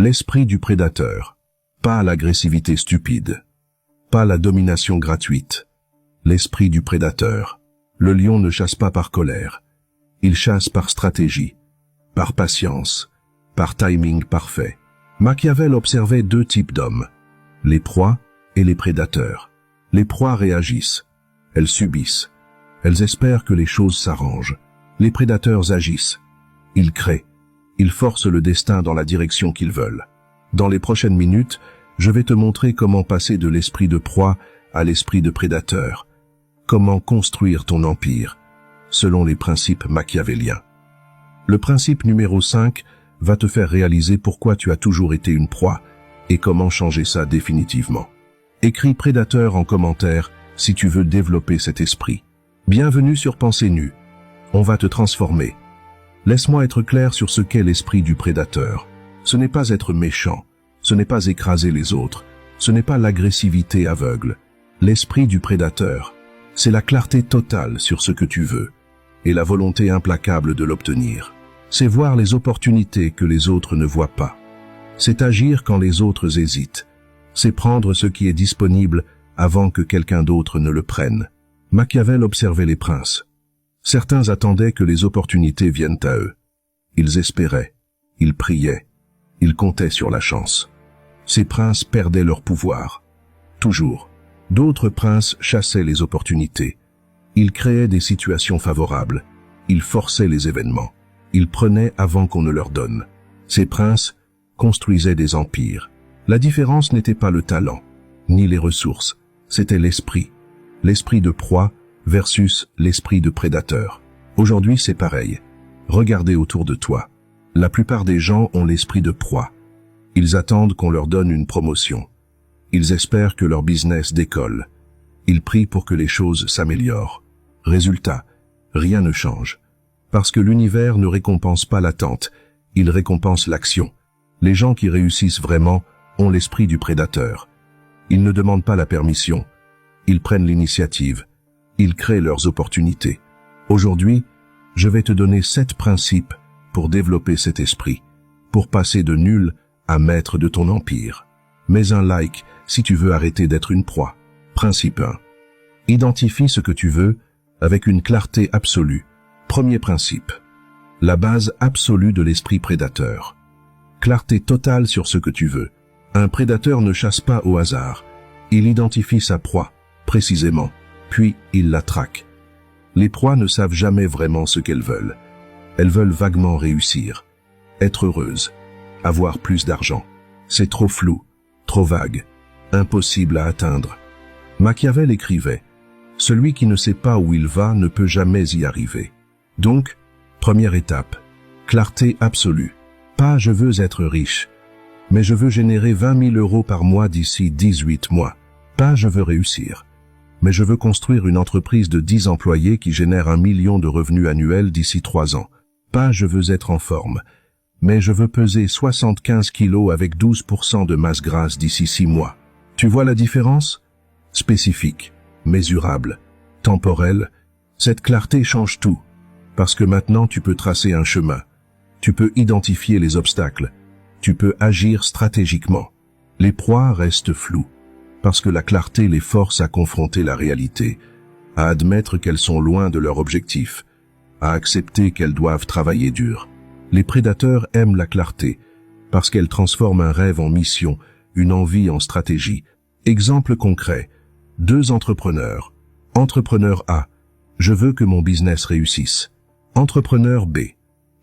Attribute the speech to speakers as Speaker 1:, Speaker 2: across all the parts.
Speaker 1: L'esprit du prédateur. Pas l'agressivité stupide. Pas la domination gratuite. L'esprit du prédateur. Le lion ne chasse pas par colère. Il chasse par stratégie, par patience, par timing parfait. Machiavel observait deux types d'hommes, les proies et les prédateurs. Les proies réagissent, elles subissent, elles espèrent que les choses s'arrangent. Les prédateurs agissent, ils créent, ils forcent le destin dans la direction qu'ils veulent. Dans les prochaines minutes, je vais te montrer comment passer de l'esprit de proie à l'esprit de prédateur, comment construire ton empire, selon les principes machiavéliens. Le principe numéro 5 va te faire réaliser pourquoi tu as toujours été une proie et comment changer ça définitivement. Écris prédateur en commentaire si tu veux développer cet esprit. Bienvenue sur Pensée Nue. On va te transformer. Laisse-moi être clair sur ce qu'est l'esprit du prédateur. Ce n'est pas être méchant, ce n'est pas écraser les autres, ce n'est pas l'agressivité aveugle. L'esprit du prédateur, c'est la clarté totale sur ce que tu veux et la volonté implacable de l'obtenir. C'est voir les opportunités que les autres ne voient pas. C'est agir quand les autres hésitent. C'est prendre ce qui est disponible avant que quelqu'un d'autre ne le prenne. Machiavel observait les princes. Certains attendaient que les opportunités viennent à eux. Ils espéraient, ils priaient, ils comptaient sur la chance. Ces princes perdaient leur pouvoir. Toujours. D'autres princes chassaient les opportunités. Ils créaient des situations favorables. Ils forçaient les événements. Ils prenaient avant qu'on ne leur donne. Ces princes construisaient des empires. La différence n'était pas le talent, ni les ressources. C'était l'esprit. L'esprit de proie versus l'esprit de prédateur. Aujourd'hui, c'est pareil. Regardez autour de toi. La plupart des gens ont l'esprit de proie. Ils attendent qu'on leur donne une promotion. Ils espèrent que leur business décolle. Ils prient pour que les choses s'améliorent. Résultat, rien ne change. Parce que l'univers ne récompense pas l'attente, il récompense l'action. Les gens qui réussissent vraiment ont l'esprit du prédateur. Ils ne demandent pas la permission. Ils prennent l'initiative. Ils créent leurs opportunités. Aujourd'hui, je vais te donner 7 principes pour développer cet esprit, pour passer de nul à maître de ton empire. Mets un like si tu veux arrêter d'être une proie. Principe 1. Identifie ce que tu veux avec une clarté absolue. Premier principe. La base absolue de l'esprit prédateur. Clarté totale sur ce que tu veux. Un prédateur ne chasse pas au hasard. Il identifie sa proie, précisément, puis il la traque. Les proies ne savent jamais vraiment ce qu'elles veulent. Elles veulent vaguement réussir, être heureuses, avoir plus d'argent. C'est trop flou, trop vague, impossible à atteindre. Machiavel écrivait « Celui qui ne sait pas où il va ne peut jamais y arriver ». Donc, première étape, clarté absolue. Pas « je veux être riche », mais je veux générer 20 000 € par mois d'ici 18 mois. Pas « je veux réussir », mais je veux construire une entreprise de 10 employés qui génère 1 million de revenus annuels d'ici 3 ans. Pas « je veux être en forme », mais je veux peser 75 kilos avec 12% de masse grasse d'ici 6 mois. Tu vois la différence? Spécifique, mesurable, temporel, cette clarté change tout. Parce que maintenant tu peux tracer un chemin. Tu peux identifier les obstacles. Tu peux agir stratégiquement. Les proies restent floues. Parce que la clarté les force à confronter la réalité, à admettre qu'elles sont loin de leur objectif, à accepter qu'elles doivent travailler dur. Les prédateurs aiment la clarté, parce qu'elle transforme un rêve en mission, une envie en stratégie. Exemple concret, 2 entrepreneurs. Entrepreneur A, je veux que mon business réussisse. Entrepreneur B,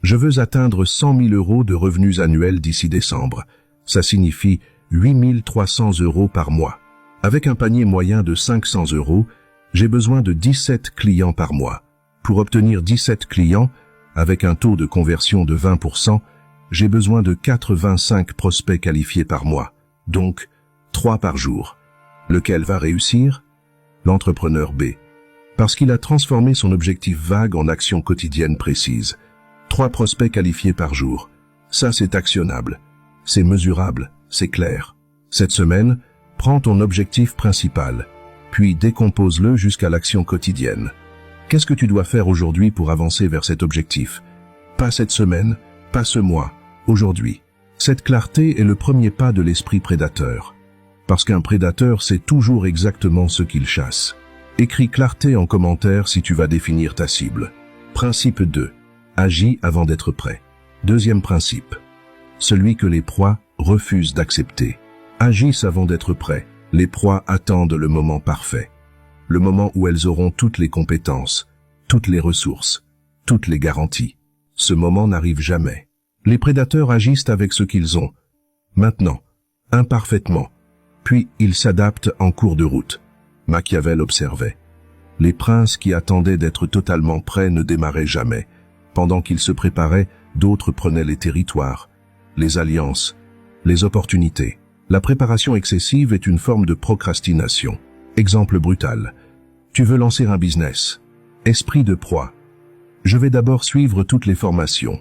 Speaker 1: je veux atteindre 100 000 € de revenus annuels d'ici décembre. Ça signifie 8 300 € par mois. Avec un panier moyen de 500 €, j'ai besoin de 17 clients par mois. Pour obtenir 17 clients, avec un taux de conversion de 20%, j'ai besoin de 85 prospects qualifiés par mois, donc 3 par jour. Lequel va réussir? L'entrepreneur B, parce qu'il a transformé son objectif vague en action quotidienne précise. 3 prospects qualifiés par jour. Ça, c'est actionnable. C'est mesurable, c'est clair. Cette semaine, prends ton objectif principal, puis décompose-le jusqu'à l'action quotidienne. Qu'est-ce que tu dois faire aujourd'hui pour avancer vers cet objectif? Pas cette semaine, pas ce mois, aujourd'hui. Cette clarté est le premier pas de l'esprit prédateur. Parce qu'un prédateur sait toujours exactement ce qu'il chasse. Écris clarté en commentaire si tu vas définir ta cible. Principe 2. Agis avant d'être prêt. Deuxième principe. Celui que les proies refusent d'accepter. Agissent avant d'être prêts. Les proies attendent le moment parfait. Le moment où elles auront toutes les compétences, toutes les ressources, toutes les garanties. Ce moment n'arrive jamais. Les prédateurs agissent avec ce qu'ils ont. Maintenant, imparfaitement. Puis ils s'adaptent en cours de route. Machiavel observait. Les princes qui attendaient d'être totalement prêts ne démarraient jamais. Pendant qu'ils se préparaient, d'autres prenaient les territoires, les alliances, les opportunités. La préparation excessive est une forme de procrastination. Exemple brutal. Tu veux lancer un business. Esprit de proie. Je vais d'abord suivre toutes les formations,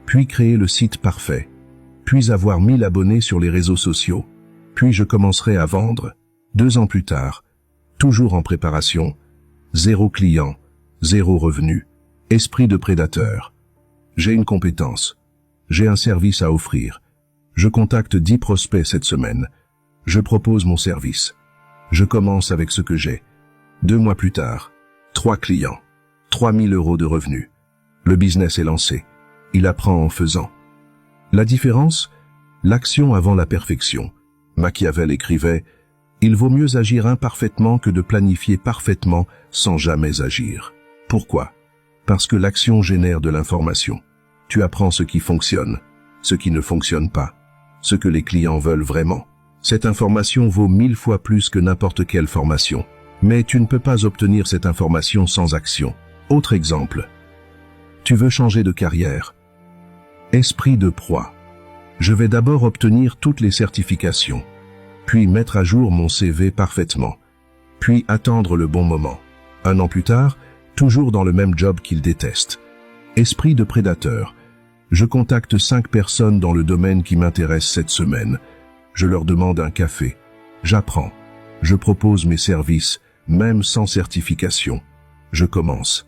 Speaker 1: puis créer le site parfait, puis avoir 1000 abonnés sur les réseaux sociaux, puis je commencerai à vendre. 2 ans plus tard, toujours en préparation, 0 client, 0 revenu, esprit de prédateur. J'ai une compétence, j'ai un service à offrir. Je contacte 10 prospects cette semaine. Je propose mon service. Je commence avec ce que j'ai. 2 mois plus tard, 3 clients, 3000 € de revenus. Le business est lancé. Il apprend en faisant. La différence? L'action avant la perfection. Machiavel écrivait « Il vaut mieux agir imparfaitement que de planifier parfaitement sans jamais agir. » Pourquoi? Parce que l'action génère de l'information. Tu apprends ce qui fonctionne, ce qui ne fonctionne pas, ce que les clients veulent vraiment. Cette information vaut 1000 fois plus que n'importe quelle formation. Mais tu ne peux pas obtenir cette information sans action. Autre exemple. Tu veux changer de carrière. Esprit de proie. Je vais d'abord obtenir toutes les certifications, puis mettre à jour mon CV parfaitement, puis attendre le bon moment. 1 an plus tard, toujours dans le même job qu'il déteste. Esprit de prédateur. Je contacte 5 personnes dans le domaine qui m'intéresse cette semaine. Je leur demande un café. J'apprends. Je propose mes services, même sans certification. Je commence.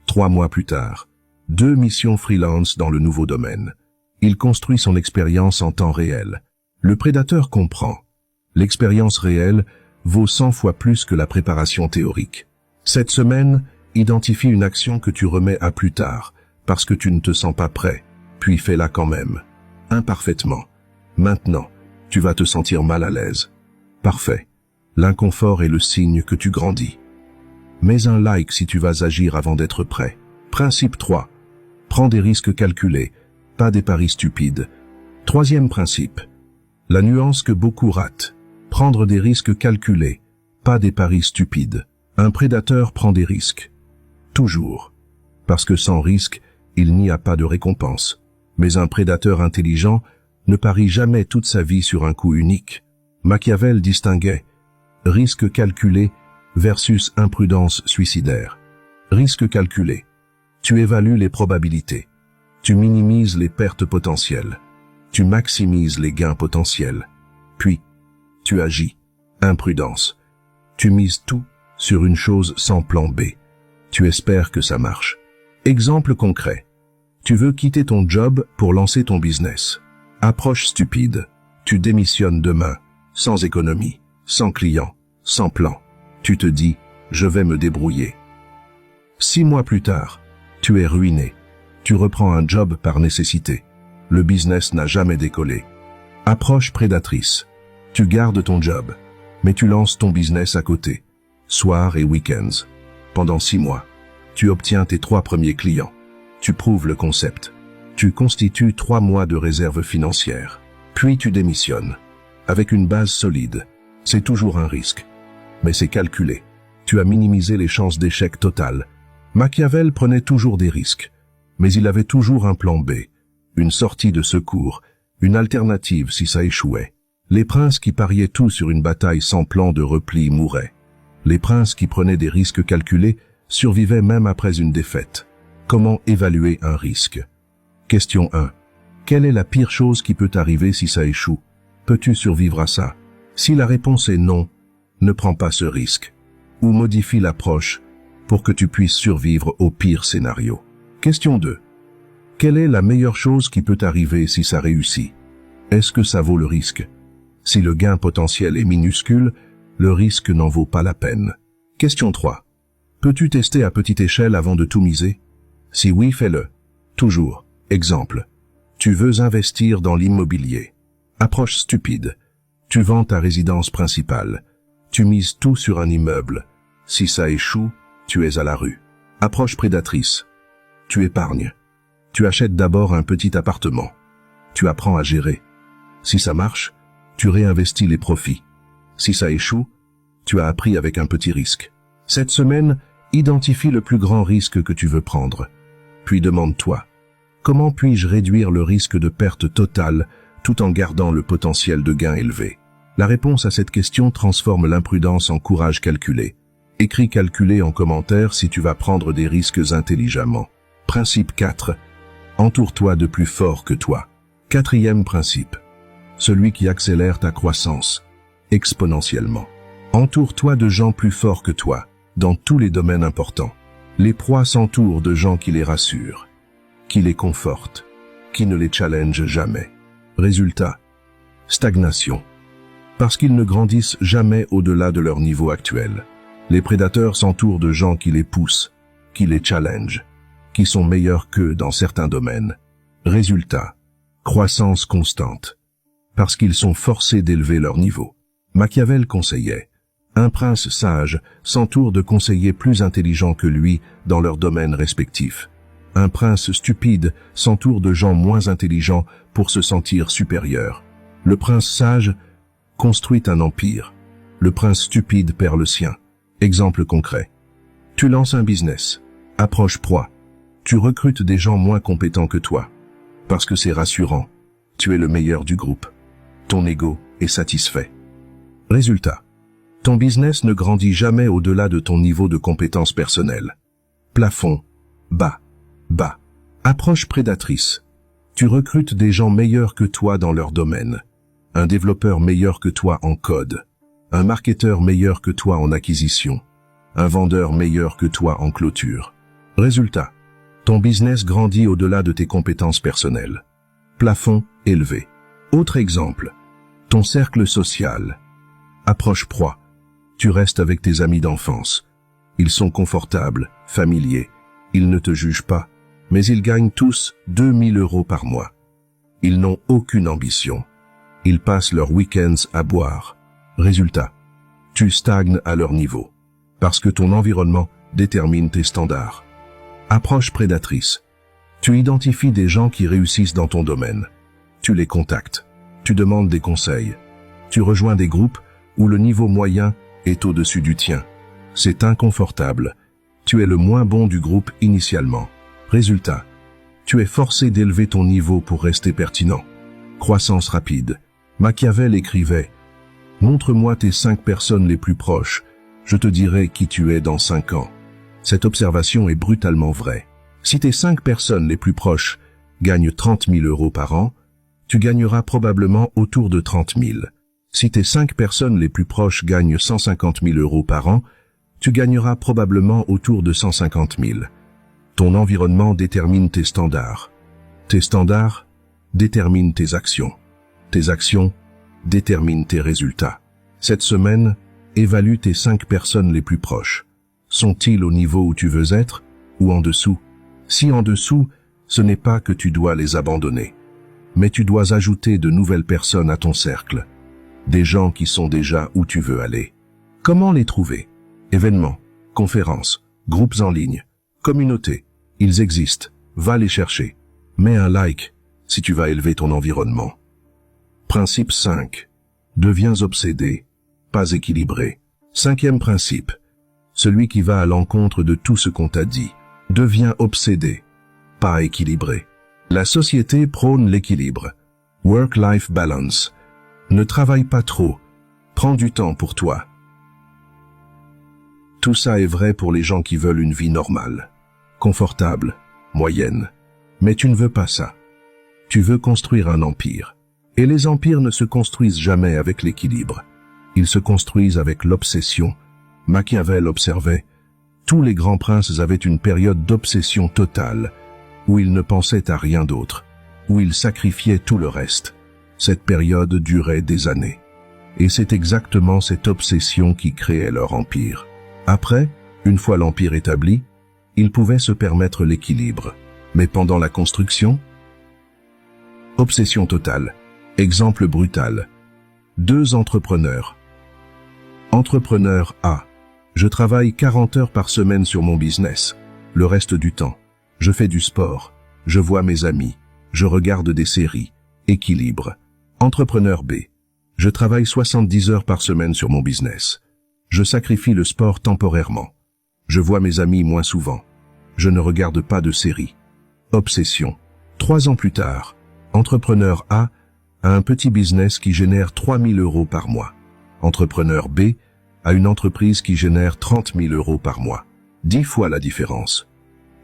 Speaker 1: 3 mois plus tard, 2 missions freelance dans le nouveau domaine. Il construit son expérience en temps réel. Le prédateur comprend. L'expérience réelle vaut 100 fois plus que la préparation théorique. Cette semaine, identifie une action que tu remets à plus tard, parce que tu ne te sens pas prêt, puis fais-la quand même. Imparfaitement. Maintenant, tu vas te sentir mal à l'aise. Parfait. L'inconfort est le signe que tu grandis. Mets un like si tu vas agir avant d'être prêt. Principe 3. Prends des risques calculés, pas des paris stupides. Troisième principe. La nuance que beaucoup ratent. Prendre des risques calculés, pas des paris stupides. Un prédateur prend des risques. Toujours. Parce que sans risque, il n'y a pas de récompense. Mais un prédateur intelligent ne parie jamais toute sa vie sur un coup unique. Machiavel distinguait risque calculé versus imprudence suicidaire. Risque calculé. Tu évalues les probabilités. Tu minimises les pertes potentielles. Tu maximises les gains potentiels. Puis, tu agis. Imprudence. Tu mises tout sur une chose sans plan B. Tu espères que ça marche. Exemple concret. Tu veux quitter ton job pour lancer ton business. Approche stupide. Tu démissionnes demain, sans économie, sans client, sans plan. Tu te dis, je vais me débrouiller. 6 mois plus tard, tu es ruiné. Tu reprends un job par nécessité. Le business n'a jamais décollé. Approche prédatrice. Tu gardes ton job, mais tu lances ton business à côté, soirs et week-ends. Pendant 6 mois, tu obtiens tes 3 premiers clients. Tu prouves le concept. Tu constitues 3 mois de réserve financière. Puis tu démissionnes. Avec une base solide. C'est toujours un risque. Mais c'est calculé. Tu as minimisé les chances d'échec total. Machiavel prenait toujours des risques. Mais il avait toujours un plan B. Une sortie de secours. Une alternative si ça échouait. Les princes qui pariaient tout sur une bataille sans plan de repli mouraient. Les princes qui prenaient des risques calculés survivaient même après une défaite. Comment évaluer un risque? Question 1. Quelle est la pire chose qui peut arriver si ça échoue? Peux-tu survivre à ça? Si la réponse est non, ne prends pas ce risque. Ou modifie l'approche pour que tu puisses survivre au pire scénario. Question 2. Quelle est la meilleure chose qui peut arriver si ça réussit? Est-ce que ça vaut le risque? Si le gain potentiel est minuscule, le risque n'en vaut pas la peine. Question 3. Peux-tu tester à petite échelle avant de tout miser? Si oui, fais-le. Toujours. Exemple. Tu veux investir dans l'immobilier. Approche stupide. Tu vends ta résidence principale. Tu mises tout sur un immeuble. Si ça échoue, tu es à la rue. Approche prédatrice. Tu épargnes. Tu achètes d'abord un petit appartement. Tu apprends à gérer. Si ça marche, tu réinvestis les profits. Si ça échoue, tu as appris avec un petit risque. Cette semaine, identifie le plus grand risque que tu veux prendre. Puis demande-toi, comment puis-je réduire le risque de perte totale tout en gardant le potentiel de gain élevé? La réponse à cette question transforme l'imprudence en courage calculé. Écris calculé en commentaire si tu vas prendre des risques intelligemment. Principe 4. Entoure-toi de plus forts que toi. 4e principe. Celui qui accélère ta croissance, exponentiellement. Entoure-toi de gens plus forts que toi, dans tous les domaines importants. Les proies s'entourent de gens qui les rassurent, qui les confortent, qui ne les challenge jamais. Résultat, stagnation. Parce qu'ils ne grandissent jamais au-delà de leur niveau actuel. Les prédateurs s'entourent de gens qui les poussent, qui les challengent, qui sont meilleurs qu'eux dans certains domaines. Résultat, croissance constante. Parce qu'ils sont forcés d'élever leur niveau. Machiavel conseillait, un prince sage s'entoure de conseillers plus intelligents que lui dans leurs domaines respectifs. Un prince stupide s'entoure de gens moins intelligents pour se sentir supérieur. Le prince sage construit un empire. Le prince stupide perd le sien. Exemple concret. Tu lances un business. Approche proie. Tu recrutes des gens moins compétents que toi. Parce que c'est rassurant. Tu es le meilleur du groupe. Ton ego est satisfait. Résultat. Ton business ne grandit jamais au-delà de ton niveau de compétence personnelle. Plafond. Bas. Bas. Approche prédatrice. Tu recrutes des gens meilleurs que toi dans leur domaine. Un développeur meilleur que toi en code. Un marketeur meilleur que toi en acquisition. Un vendeur meilleur que toi en clôture. Résultat. Ton business grandit au-delà de tes compétences personnelles. Plafond élevé. Autre exemple. Ton cercle social. Approche proie. Tu restes avec tes amis d'enfance. Ils sont confortables, familiers. Ils ne te jugent pas, mais ils gagnent tous 2000 € par mois. Ils n'ont aucune ambition. Ils passent leurs week-ends à boire. Résultat. Tu stagnes à leur niveau. Parce que ton environnement détermine tes standards. Approche prédatrice. Tu identifies des gens qui réussissent dans ton domaine. Tu les contactes. Tu demandes des conseils. Tu rejoins des groupes où le niveau moyen est au-dessus du tien. C'est inconfortable. Tu es le moins bon du groupe initialement. Résultat. Tu es forcé d'élever ton niveau pour rester pertinent. Croissance rapide. Machiavel écrivait « Montre-moi tes 5 personnes les plus proches, je te dirai qui tu es dans 5 ans. » Cette observation est brutalement vraie. Si tes 5 personnes les plus proches gagnent 30 000 € par an, tu gagneras probablement autour de 30 000. Si tes 5 personnes les plus proches gagnent 150 000 € par an, tu gagneras probablement autour de 150 000. Ton environnement détermine tes standards. Tes standards déterminent tes actions. Tes actions déterminent tes résultats. Cette semaine, évalue tes 5 personnes les plus proches. Sont-ils au niveau où tu veux être ou en dessous? Si en dessous, ce n'est pas que tu dois les abandonner, mais tu dois ajouter de nouvelles personnes à ton cercle. Des gens qui sont déjà où tu veux aller. Comment les trouver? Événements, conférences, groupes en ligne, communautés. Ils existent. Va les chercher. Mets un like si tu vas élever ton environnement. Principe 5. Deviens obsédé, pas équilibré. 5e principe. Celui qui va à l'encontre de tout ce qu'on t'a dit devient obsédé, pas équilibré. La société prône l'équilibre. Work-life balance. Ne travaille pas trop. Prends du temps pour toi. Tout ça est vrai pour les gens qui veulent une vie normale, confortable, moyenne. Mais tu ne veux pas ça. Tu veux construire un empire. Et les empires ne se construisent jamais avec l'équilibre. Ils se construisent avec l'obsession. Machiavel observait, tous les grands princes avaient une période d'obsession totale, où ils ne pensaient à rien d'autre, où ils sacrifiaient tout le reste. Cette période durait des années. Et c'est exactement cette obsession qui créait leur empire. Après, une fois l'empire établi, ils pouvaient se permettre l'équilibre. Mais pendant la construction, obsession totale. Exemple brutal. 2 entrepreneurs. Entrepreneur A. Je travaille 40 heures par semaine sur mon business. Le reste du temps, je fais du sport, je vois mes amis, je regarde des séries. Équilibre. Entrepreneur B. Je travaille 70 heures par semaine sur mon business. Je sacrifie le sport temporairement. Je vois mes amis moins souvent. Je ne regarde pas de séries. Obsession. 3 ans plus tard, entrepreneur A a un petit business qui génère 3 000 € par mois. Entrepreneur B a une entreprise qui génère 30 000 € par mois. 10 fois la différence.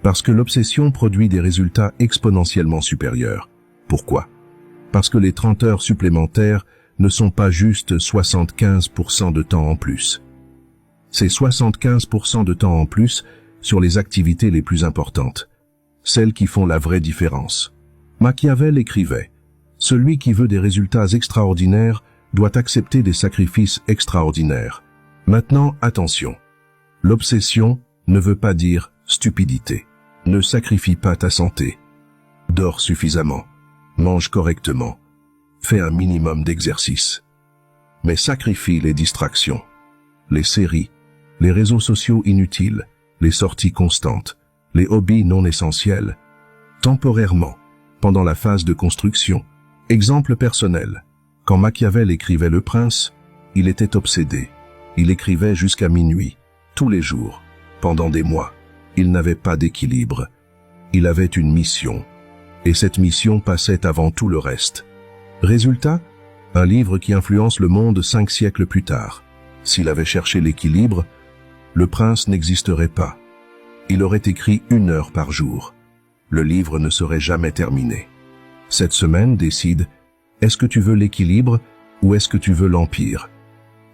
Speaker 1: Parce que l'obsession produit des résultats exponentiellement supérieurs. Pourquoi? Parce que les 30 heures supplémentaires ne sont pas juste 75% de temps en plus. C'est 75% de temps en plus sur les activités les plus importantes, celles qui font la vraie différence. Machiavel écrivait « Celui qui veut des résultats extraordinaires doit accepter des sacrifices extraordinaires. » Maintenant, attention. L'obsession ne veut pas dire stupidité. Ne sacrifie pas ta santé. Dors suffisamment. Mange correctement. Fais un minimum d'exercice. Mais sacrifie les distractions. Les séries, les réseaux sociaux inutiles, les sorties constantes, les hobbies non essentiels. Temporairement, pendant la phase de construction. Exemple personnel. Quand Machiavel écrivait Le Prince, il était obsédé. Il écrivait jusqu'à minuit, tous les jours, pendant des mois. Il n'avait pas d'équilibre. Il avait une mission. Et cette mission passait avant tout le reste. Résultat, un livre qui influence le monde 5 siècles plus tard. S'il avait cherché l'équilibre, Le Prince n'existerait pas. Il aurait écrit 1 heure par jour. Le livre ne serait jamais terminé. Cette semaine, décide, est-ce que tu veux l'équilibre ou est-ce que tu veux l'empire?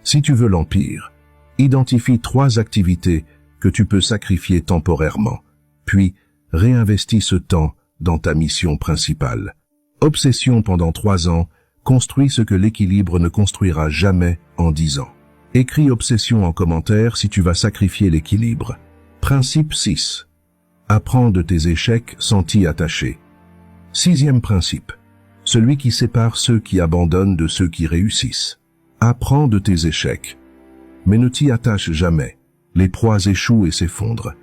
Speaker 1: Si tu veux l'empire, identifie 3 activités que tu peux sacrifier temporairement, puis réinvestis ce temps dans ta mission principale. Obsession pendant 3 ans, construis ce que l'équilibre ne construira jamais en 10 ans. Écris obsession en commentaire si tu vas sacrifier l'équilibre. Principe 6. Apprends de tes échecs sans t'y attacher. 6e principe. Celui qui sépare ceux qui abandonnent de ceux qui réussissent. Apprends de tes échecs. Mais ne t'y attache jamais. Les proies échouent et s'effondrent.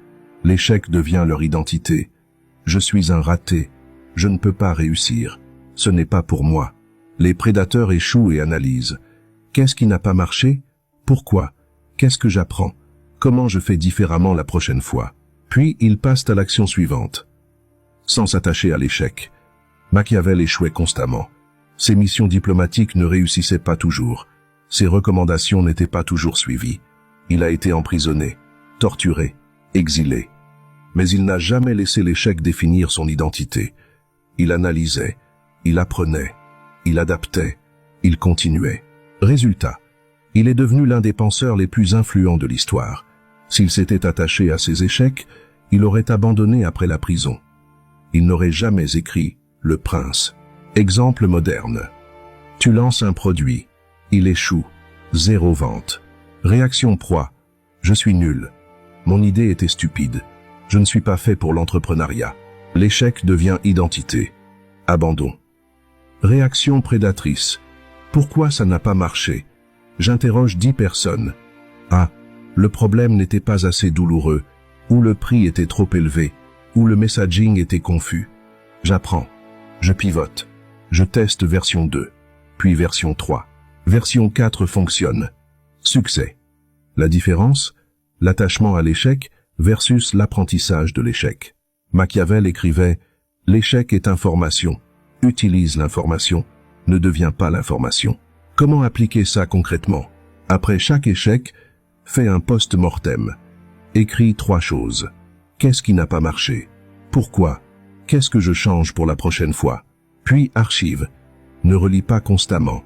Speaker 1: L'échec devient leur identité. Je suis un raté. Je ne peux pas réussir. Ce n'est pas pour moi. Les prédateurs échouent et analysent. Qu'est-ce qui n'a pas marché? Pourquoi? Qu'est-ce que j'apprends? Comment je fais différemment la prochaine fois? Puis ils passent à l'action suivante. Sans s'attacher à l'échec. Machiavel échouait constamment. Ses missions diplomatiques ne réussissaient pas toujours. Ses recommandations n'étaient pas toujours suivies. Il a été emprisonné, torturé, exilé. Mais il n'a jamais laissé l'échec définir son identité. Il analysait, il apprenait, il adaptait, il continuait. Résultat, il est devenu l'un des penseurs les plus influents de l'histoire. S'il s'était attaché à ses échecs, il aurait abandonné après la prison. Il n'aurait jamais écrit « Le Prince ». Exemple moderne. Tu lances un produit. Il échoue. 0 vente. Réaction proie. Je suis nul. Mon idée était stupide. Je ne suis pas fait pour l'entrepreneuriat. L'échec devient identité. Abandon. Réaction prédatrice. Pourquoi ça n'a pas marché? J'interroge 10 personnes. Ah, le problème n'était pas assez douloureux, ou le prix était trop élevé, ou le messaging était confus. J'apprends. Je pivote. Je teste version 2, puis version 3. Version 4 fonctionne. Succès. La différence? L'attachement à l'échec versus l'apprentissage de l'échec. Machiavel écrivait « L'échec est information. Utilise l'information. Ne deviens pas l'information. » Comment appliquer ça concrètement? Après chaque échec, fais un post-mortem. Écris 3 choses. Qu'est-ce qui n'a pas marché? Pourquoi? Qu'est-ce que je change pour la prochaine fois? Puis archive. Ne relis pas constamment.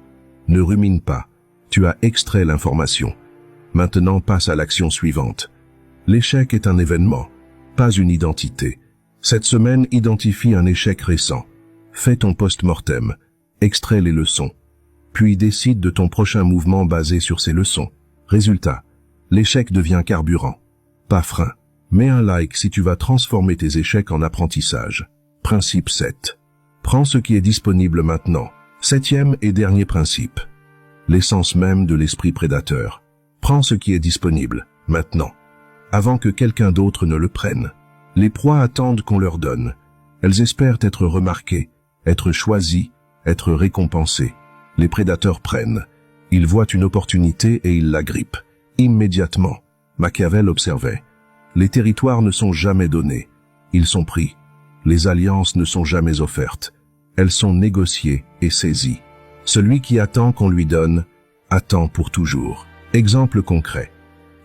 Speaker 1: Ne rumine pas. Tu as extrait l'information. Maintenant passe à l'action suivante. L'échec est un événement, pas une identité. Cette semaine, identifie un échec récent. Fais ton post-mortem. extrais les leçons, puis décide de ton prochain mouvement basé sur ces leçons. Résultat, l'échec devient carburant, pas frein. Mets un like si tu vas transformer tes échecs en apprentissage. Principe 7. Prends ce qui est disponible maintenant. 7e et dernier principe. L'essence même de l'esprit prédateur. Prends ce qui est disponible, maintenant, avant que quelqu'un d'autre ne le prenne. Les proies attendent qu'on leur donne. Elles espèrent être remarquées, être choisies, être récompensées. Les prédateurs prennent. Ils voient une opportunité et ils l'agrippent. Immédiatement, Machiavel observait. Les territoires ne sont jamais donnés. Ils sont pris. Les alliances ne sont jamais offertes. Elles sont négociées et saisies. Celui qui attend qu'on lui donne, attend pour toujours. Exemple concret.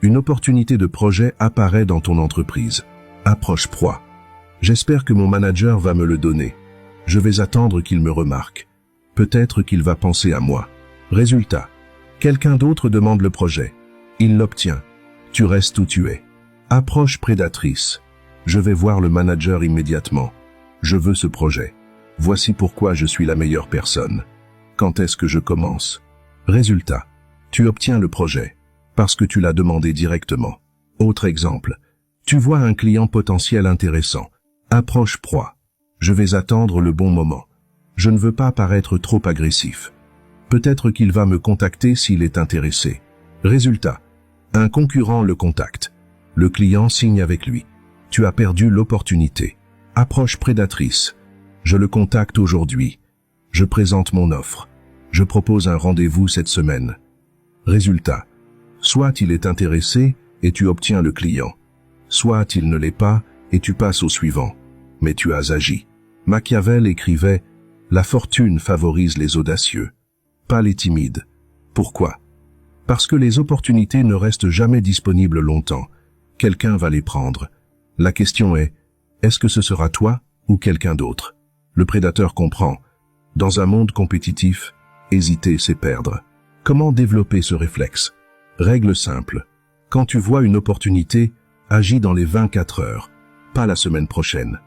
Speaker 1: Une opportunité de projet apparaît dans ton entreprise. Approche proie. J'espère que mon manager va me le donner. Je vais attendre qu'il me remarque. Peut-être qu'il va penser à moi. Résultat. Quelqu'un d'autre demande le projet. Il l'obtient. Tu restes où tu es. Approche prédatrice. Je vais voir le manager immédiatement. Je veux ce projet. Voici pourquoi je suis la meilleure personne. Quand est-ce que je commence? Résultat. Tu obtiens le projet. Parce que tu l'as demandé directement. Autre exemple. Tu vois un client potentiel intéressant. Approche proie. Je vais attendre le bon moment. Je ne veux pas paraître trop agressif. Peut-être qu'il va me contacter s'il est intéressé. Résultat. Un concurrent le contacte. Le client signe avec lui. Tu as perdu l'opportunité. Approche prédatrice. Je le contacte aujourd'hui. Je présente mon offre. Je propose un rendez-vous cette semaine. Résultat. Soit il est intéressé et tu obtiens le client. Soit il ne l'est pas et tu passes au suivant. Mais tu as agi. Machiavel écrivait « La fortune favorise les audacieux, pas les timides ». Pourquoi? Parce que les opportunités ne restent jamais disponibles longtemps. Quelqu'un va les prendre. La question est, est-ce que ce sera toi ou quelqu'un d'autre? Le prédateur comprend. Dans un monde compétitif, hésiter c'est perdre. Comment développer ce réflexe? Règle simple. Quand tu vois une opportunité, agis dans les 24 heures. Pas la semaine prochaine.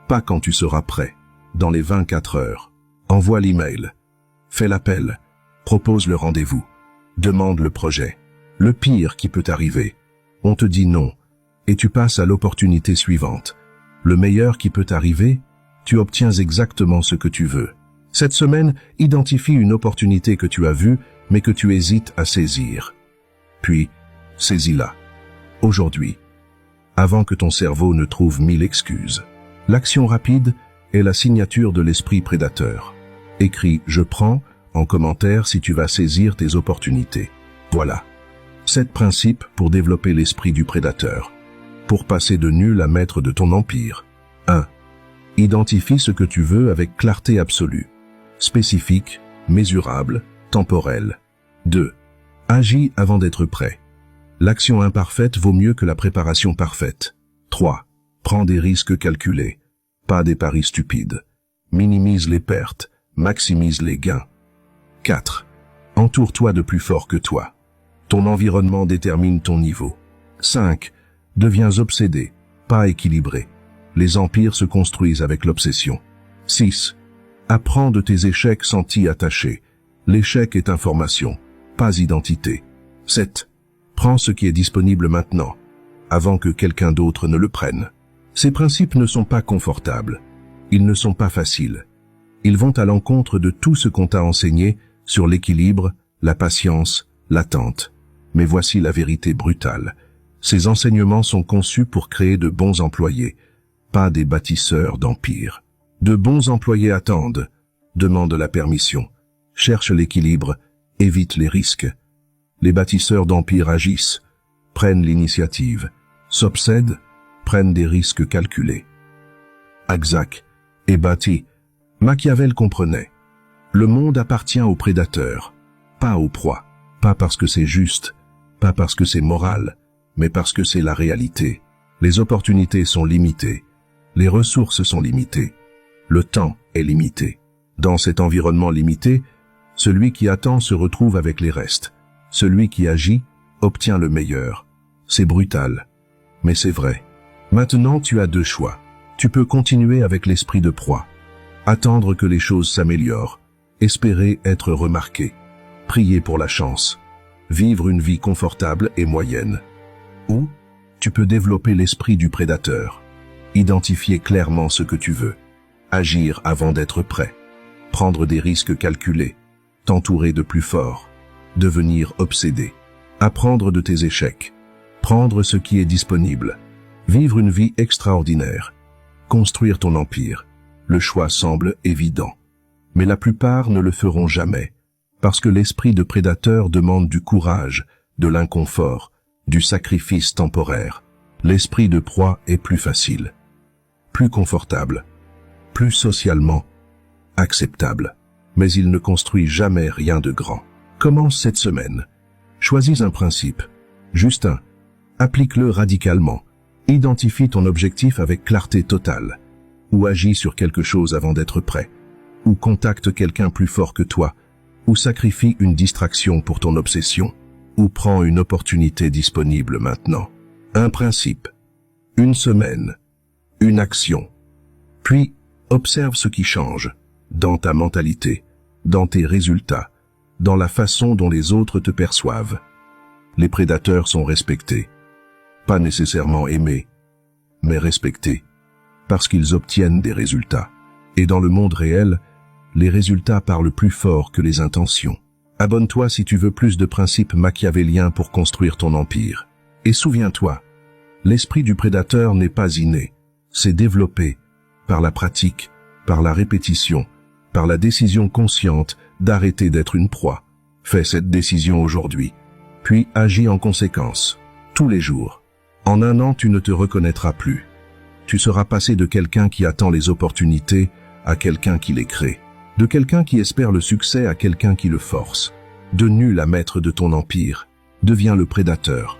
Speaker 1: Pas quand tu seras prêt. Dans les 24 heures. Envoie l'email. Fais l'appel. Propose le rendez-vous. Demande le projet. Le pire qui peut arriver. On te dit non. Et tu passes à l'opportunité suivante. Le meilleur qui peut arriver, tu obtiens exactement ce que tu veux. Cette semaine, identifie une opportunité que tu as vue, mais que tu hésites à saisir. Puis, saisis-la. Aujourd'hui. Avant que ton cerveau ne trouve 1000 excuses. L'action rapide est la signature de l'esprit prédateur. Écris « Je prends » en commentaire si tu vas saisir tes opportunités. Voilà. 7 principes pour développer l'esprit du prédateur. Pour passer de nul à maître de ton empire. 1. Identifie ce que tu veux avec clarté absolue. Spécifique, mesurable, temporel. 2. Agis avant d'être prêt. L'action imparfaite vaut mieux que la préparation parfaite. 3. Prends des risques calculés, pas des paris stupides. Minimise les pertes, maximise les gains. 4. Entoure-toi de plus forts que toi. Ton environnement détermine ton niveau. 5. Deviens obsédé, pas équilibré. Les empires se construisent avec l'obsession. 6. Apprends de tes échecs sans t'y attacher. L'échec est information, pas identité. 7. Prends ce qui est disponible maintenant, avant que quelqu'un d'autre ne le prenne. Ces principes ne sont pas confortables. Ils ne sont pas faciles. Ils vont à l'encontre de tout ce qu'on t'a enseigné sur l'équilibre, la patience, l'attente. Mais voici la vérité brutale. Ces enseignements sont conçus pour créer de bons employés, pas des bâtisseurs d'empires. De bons employés attendent, demandent la permission, cherchent l'équilibre, évitent les risques. Les bâtisseurs d'empires agissent, prennent l'initiative, s'obsèdent, prennent des risques calculés. Axac est bâti. Machiavel comprenait. Le monde appartient aux prédateurs, pas aux proies. Pas parce que c'est juste, pas parce que c'est moral, mais parce que c'est la réalité. Les opportunités sont limitées. Les ressources sont limitées. Le temps est limité. Dans cet environnement limité, celui qui attend se retrouve avec les restes. Celui qui agit obtient le meilleur. C'est brutal, mais c'est vrai. Maintenant, tu as 2 choix. Tu peux continuer avec l'esprit de proie. Attendre que les choses s'améliorent. espérer être remarqué, prier pour la chance, vivre une vie confortable et moyenne. Ou, tu peux développer l'esprit du prédateur, identifier clairement ce que tu veux, agir avant d'être prêt, prendre des risques calculés, t'entourer de plus forts, devenir obsédé, apprendre de tes échecs, prendre ce qui est disponible, vivre une vie extraordinaire, construire ton empire. Le choix semble évident. Mais la plupart ne le feront jamais, parce que l'esprit de prédateur demande du courage, de l'inconfort, du sacrifice temporaire. L'esprit de proie est plus facile, plus confortable, plus socialement acceptable. Mais il ne construit jamais rien de grand. Commence cette semaine. Choisis un principe, juste un. Applique-le radicalement. Identifie ton objectif avec clarté totale. Ou agis sur quelque chose avant d'être prêt. Ou contacte quelqu'un plus fort que toi. Ou sacrifie une distraction pour ton obsession. Ou prends une opportunité disponible maintenant. Un principe, une semaine, une action. Puis, observe ce qui change, dans ta mentalité, dans tes résultats, dans la façon dont les autres te perçoivent. Les prédateurs sont respectés, pas nécessairement aimés, mais respectés, parce qu'ils obtiennent des résultats. Et dans le monde réel, les résultats parlent plus fort que les intentions. Abonne-toi si tu veux plus de principes machiavéliens pour construire ton empire. Et souviens-toi, l'esprit du prédateur n'est pas inné, c'est développé par la pratique, par la répétition, par la décision consciente d'arrêter d'être une proie. Fais cette décision aujourd'hui, puis agis en conséquence, tous les jours. En un an, tu ne te reconnaîtras plus. Tu seras passé de quelqu'un qui attend les opportunités à quelqu'un qui les crée, de quelqu'un qui espère le succès à quelqu'un qui le force. De nul à maître de ton empire, deviens le prédateur.